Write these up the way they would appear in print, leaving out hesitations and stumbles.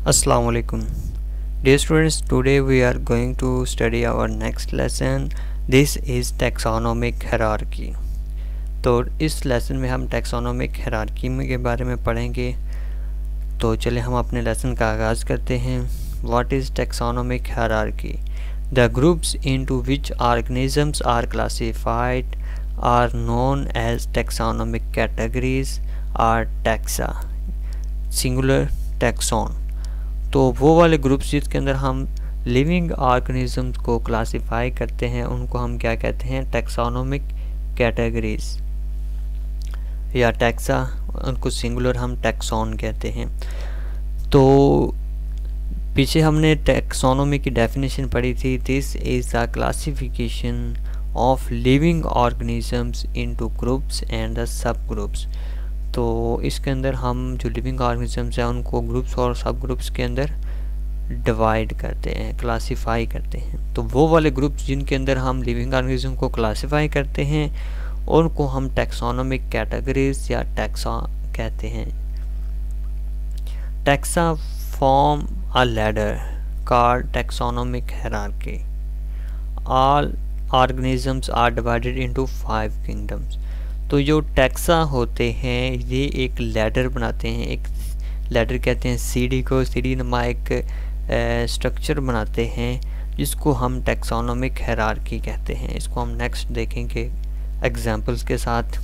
Assalamu alaikum. Dear students, today we are going to study our next lesson. This is taxonomic hierarchy. तो इस lesson में हम taxonomic hierarchy के बारे में पढ़ेंगे। तो चलिए हम अपने लेसन का आगाज़ करते हैं। What is taxonomic hierarchy? The groups into which organisms are classified are known as taxonomic categories or taxa, singular taxon। तो वो वाले ग्रुप्स जिसके अंदर हम लिविंग ऑर्गेनिजम्स को क्लासिफाई करते हैं उनको हम क्या कहते हैं? टैक्सोनोमिक कैटेगरीज या टैक्सा, उनको सिंगुलर हम टैक्सॉन कहते हैं। तो पीछे हमने टैक्सोनोमी की डेफिनेशन पढ़ी थी। This is the classification of living organisms into groups and the sub groups. तो इसके अंदर हम जो लिविंग ऑर्गेनिजम्स हैं उनको ग्रुप्स और सब ग्रुप्स के अंदर डिवाइड करते हैं, क्लासिफाई करते हैं। तो वो वाले ग्रुप्स जिनके अंदर हम लिविंग ऑर्गेनिज्म को क्लासिफाई करते हैं उनको हम टैक्सोनोमिक कैटेगरीज या टैक्सा कहते हैं। Taxa form a ladder called taxonomic hierarchy. All organisms are divided into 5 kingdoms. तो जो टैक्सा होते हैं ये एक लैडर बनाते हैं, एक लैडर कहते हैं सीढ़ी को, सीढ़ी नुमा एक स्ट्रक्चर बनाते हैं जिसको हम टैक्सोनोमिक हायरार्की कहते हैं। इसको हम नेक्स्ट देखेंगे एग्जांपल्स के साथ।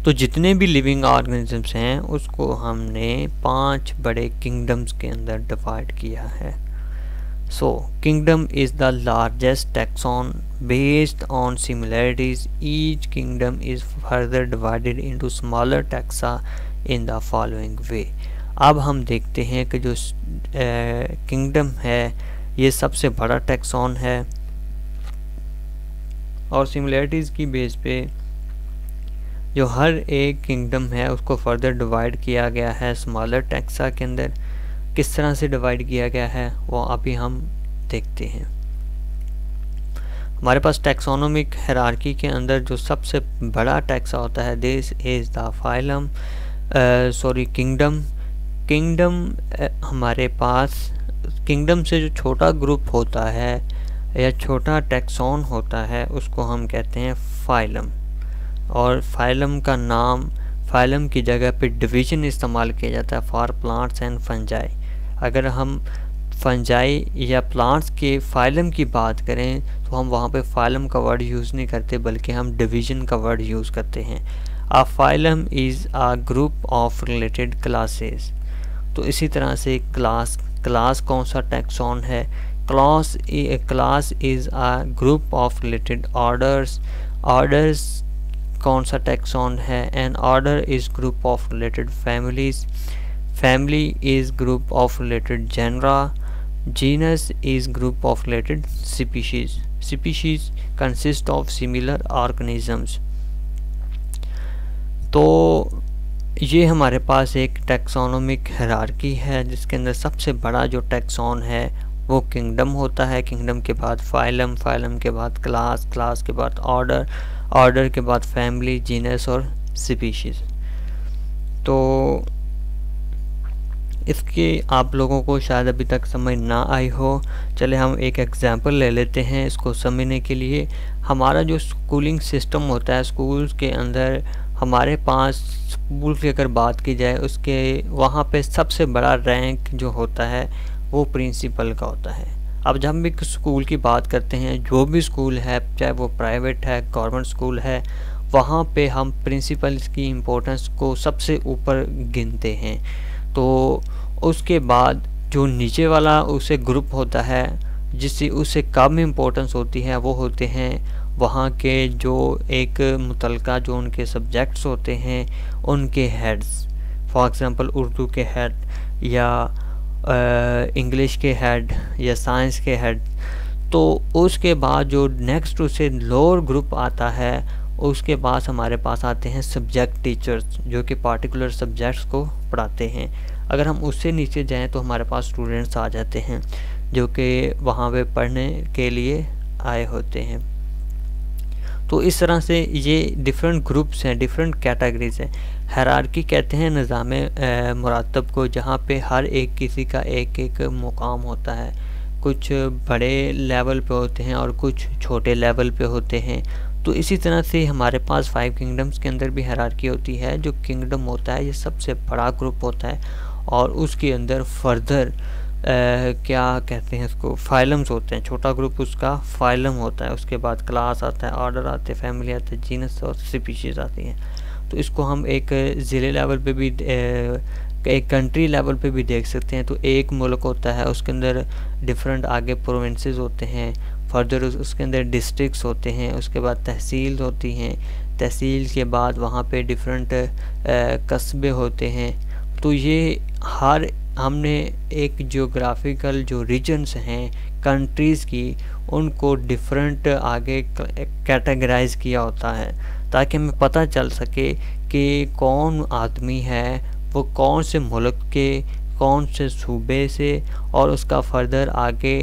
तो जितने भी लिविंग ऑर्गेनिजम्स हैं उसको हमने 5 बड़े किंगडम्स के अंदर डिवाइड किया है। So, kingdom is the largest taxon based on similarities. Each kingdom is further divided into smaller taxa in the following way. अब हम देखते हैं कि जो किंगडम है ये सबसे बड़ा टैक्सॉन है और सिमिलैरिटीज़ की बेस पे जो हर एक किंगडम है उसको फर्दर डिवाइड किया गया है स्मॉलर टैक्सा के अंदर। किस तरह से डिवाइड किया गया है वो अभी हम देखते हैं। हमारे पास टैक्सोनोमिक हायरार्की के अंदर जो सबसे बड़ा टैक्सा होता है this is the phylum kingdom. Kingdom हमारे पास किंगडम से जो छोटा ग्रुप होता है या छोटा टैक्सॉन होता है उसको हम कहते हैं फाइलम। और फाइलम का नाम, फाइलम की जगह पे डिवीज़न इस्तेमाल किया जाता है फॉर प्लांट्स एंड फंजाई। अगर हम फंजाई या प्लांट्स के फाइलम की बात करें तो हम वहाँ पे फाइलम का वर्ड यूज़ नहीं करते बल्कि हम डिवीज़न का वर्ड यूज़ करते हैं। A phylum is a group of related classes. तो इसी तरह से क्लास कौन सा टैक्सॉन है? Class is a group of related orders. Orders कौन सा टैक्सॉन है? An order is group of related families. Family is group of related genera. Genus is group of related species. Species consist of similar organisms. तो ये हमारे पास एक taxonomic hierarchy है जिसके अंदर सबसे बड़ा जो टैक्सॉन है वो किंगडम होता है। किंगडम के बाद फाइलम, फाइलम के बाद क्लास, क्लास के बाद ऑर्डर, ऑर्डर के बाद फैमिली, जीनस और स्पीशीज। तो इसके आप लोगों को शायद अभी तक समझ ना आई हो। चले हम एक एग्जांपल ले लेते हैं इसको समझने के लिए। हमारा जो स्कूलिंग सिस्टम होता है, स्कूल के अंदर हमारे पास स्कूल की अगर बात की जाए उसके वहाँ पे सबसे बड़ा रैंक जो होता है वो प्रिंसिपल का होता है। अब जब हम एक स्कूल की बात करते हैं, जो भी स्कूल है चाहे वो प्राइवेट है, गवर्नमेंट स्कूल है, वहाँ पे हम प्रिंसिपल की इम्पोर्टेंस को सबसे ऊपर गिनते हैं। तो उसके बाद जो नीचे वाला उसे ग्रुप होता है जिससे उसे कम इम्पोर्टेंस होती है वो होते हैं वहाँ के जो एक मुतलका जो उनके सब्जेक्ट्स होते हैं उनके हेड्स। फॉर एग्ज़ाम्पल उर्दू के हेड या इंग्लिश के हेड या साइंस के हेड। तो उसके बाद जो नेक्स्ट उसे लोअर ग्रुप आता है उसके बाद हमारे पास आते हैं सब्जेक्ट टीचर्स जो कि पार्टिकुलर सब्जेक्ट्स को पढ़ाते हैं। अगर हम उससे नीचे जाएं तो हमारे पास स्टूडेंट्स आ जाते हैं जो कि वहाँ पे पढ़ने के लिए आए होते हैं। तो इस तरह से ये डिफरेंट ग्रुप्स हैं, डिफरेंट कैटेगरीज हैं। हायरार्की कहते हैं निज़ाम मुरातब को, जहाँ पे हर एक किसी का एक एक मुकाम होता है। कुछ बड़े लेवल पे होते हैं और कुछ छोटे लेवल पे होते हैं। तो इसी तरह से हमारे पास 5 किंगडम्स के अंदर भी हायरार्की होती है। जो किंगडम होता है ये सबसे बड़ा ग्रुप होता है और उसके अंदर फर्दर क्या कहते हैं इसको, फाइलम्स होते हैं। छोटा ग्रुप उसका फाइलम होता है, उसके बाद क्लास आता है, ऑर्डर आते हैं, फैमिली आते हैं, जीनस और स्पीशीज़ आती हैं। तो इसको हम एक ज़िले लेवल पे भी एक कंट्री लेवल पे भी देख सकते हैं। तो एक मुल्क होता है, उसके अंदर डिफरेंट आगे प्रोविंसेस होते हैं, फर्दर उसके अंदर डिस्ट्रिक्ट्स होते हैं, उसके बाद तहसील होती हैं, तहसील के बाद वहाँ पे डिफरेंट कस्बे होते हैं। तो ये हर हमने एक जियोग्राफिकल जो रीजन्स हैं कंट्रीज़ की, उनको डिफरेंट आगे कैटेगराइज किया होता है ताकि हमें पता चल सके कि कौन आदमी है वो कौन से मुल्क के कौन से सूबे से और उसका फर्दर आगे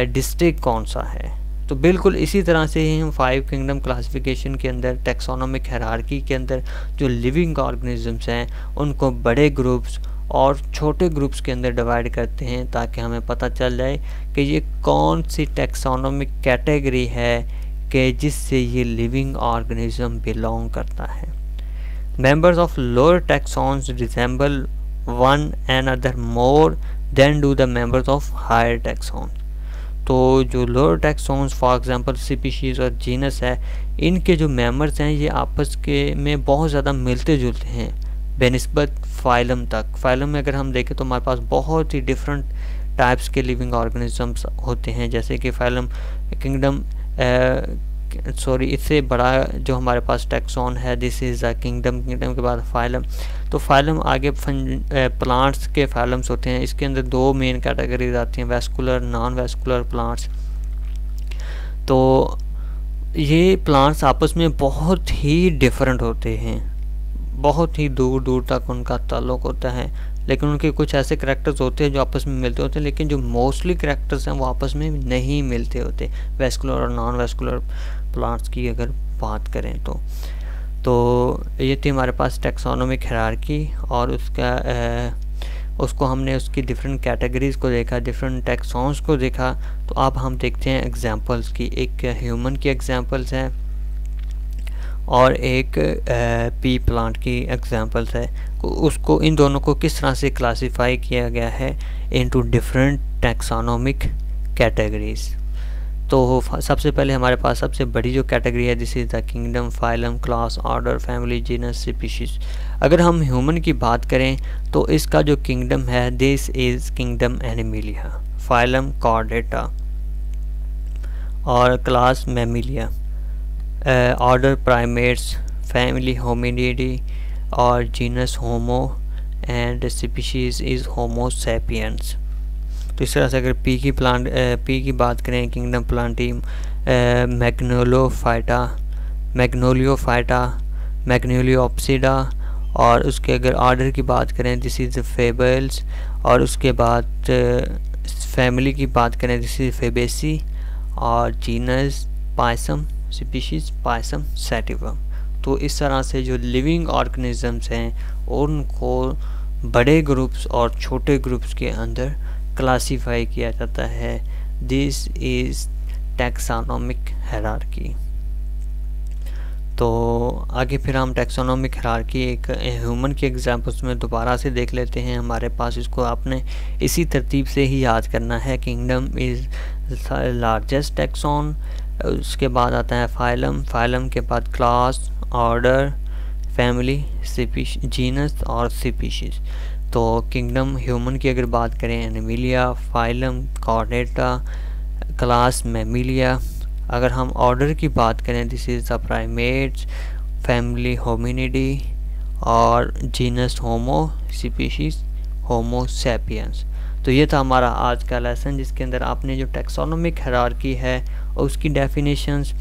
डिस्ट्रिक्ट कौन सा है। तो बिल्कुल इसी तरह से ही हम 5 किंगडम क्लासिफिकेशन के अंदर टैक्सोनॉमिक हायरार्की के अंदर जो लिविंग ऑर्गेनिजम्स हैं उनको बड़े ग्रुप्स और छोटे ग्रुप्स के अंदर डिवाइड करते हैं ताकि हमें पता चल जाए कि ये कौन सी टैक्सोनॉमिक कैटेगरी है कि जिससे ये लिविंग ऑर्गेनिज्म बिलोंग करता है। Members of lower taxons resemble one another more than do the members of higher taxons. तो जो lower taxons for example species और जीनस है, इनके जो मेंबर्स हैं ये आपस के में बहुत ज़्यादा मिलते जुलते हैं बेनिस्बत फाइलम तक। फाइलम में अगर हम देखें तो हमारे पास बहुत ही डिफरेंट टाइप्स के लिविंग ऑर्गेनिजम्स होते हैं, जैसे कि फाइलम किंगडम इससे बड़ा जो हमारे पास टैक्सॉन है this is a kingdom. Kingdom के बाद फाइलम। तो फाइलम आगे प्लांट्स के फाइलम्स होते हैं। इसके अंदर 2 मेन कैटेगरीज आती हैं, वेस्कुलर नॉन वेस्कुलर प्लांट्स। तो ये प्लांट्स आपस में बहुत ही डिफरेंट होते हैं, बहुत ही दूर दूर तक उनका ताल्लुक़ होता है, लेकिन उनके कुछ ऐसे करैक्टर्स होते हैं जो आपस में मिलते होते हैं, लेकिन जो मोस्टली करैक्टर्स हैं वो आपस में नहीं मिलते होते वेस्कुलर और नॉन वेस्कुलर प्लांट्स की अगर बात करें तो ये थी हमारे पास टैक्सोनॉमिक हायरार्की और उसको हमने उसकी डिफरेंट कैटेगरीज़ को देखा, डिफरेंट टैक्सॉन्स को देखा। तो अब हम देखते हैं एग्जांपल्स की। एक ह्यूमन की एग्जांपल्स हैं और एक पी प्लांट की एग्जांपल्स है। उसको इन दोनों को किस तरह से क्लासिफाई किया गया है इनटू डिफरेंट टैक्सोनॉमिक कैटेगरीज। तो सबसे पहले हमारे पास सबसे बड़ी जो कैटेगरी है this is the kingdom, phylum, class, order, family, genus, species. अगर हम ह्यूमन की बात करें तो इसका जो किंगडम है this is kingdom Animalia, phylum Chordata और class Mammalia, order Primates, family Hominidae और genus Homo and species is Homo sapiens. तो इस तरह से अगर पी की बात करें किंगडम प्लांटी मैग्नोलियोफाइटा, मैग्नोलियोप्सिडा और उसके अगर ऑर्डर की बात करें दिस इज़ फेबल्स और उसके बाद फैमिली की बात करें दिस इज़ फेबेसी और genus payasam, species payasam sativum. तो इस तरह से जो लिविंग ऑर्गेनिजम्स हैं उनको बड़े ग्रुप्स और छोटे ग्रुप्स के अंदर क्लासिफाई किया जाता है। This is taxonomic hierarchy. तो आगे फिर हम टैक्सोनॉमिक हायरार्की एक ह्यूमन के एग्जांपल्स में दोबारा से देख लेते हैं। हमारे पास इसको आपने इसी तरतीब से ही याद करना है। किंगडम इज़ लार्जेस्ट टैक्सॉन, उसके बाद आता है फाइलम, फाइलम के बाद क्लास, ऑर्डर, फैमिली, जीनस और स्पीशीज। तो किंगडम ह्यूमन की अगर बात करें Animalia, phylum Chordata, class Mammalia. अगर हम ऑर्डर की बात करें this is the primates, family Hominidae और जीनस होमो, स्पीशीज होमो सैपियंस। तो ये था हमारा आज का लेसन जिसके अंदर आपने जो टैक्सोनॉमिक हायरार्की है और उसकी डेफिनेशंस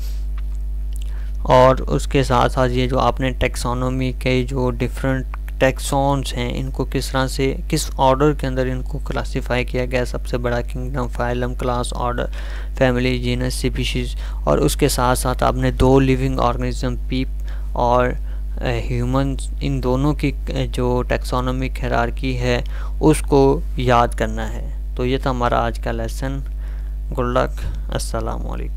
और उसके साथ साथ ये जो आपने टैक्सोनॉमी के जो डिफरेंट टैक्सॉन्स हैं इनको किस तरह से किस ऑर्डर के अंदर इनको क्लासिफाई किया गया, सबसे बड़ा kingdom, phylum, class, order, family, genus, species. और उसके साथ साथ आपने 2 लिविंग ऑर्गेनिज्म पीप और ह्यूमन, इन दोनों की जो टैक्सोनॉमिक हायरार्की है उसको याद करना है। तो ये था हमारा आज का लेसन। गुड लक, अस्सलाम वालेकुम।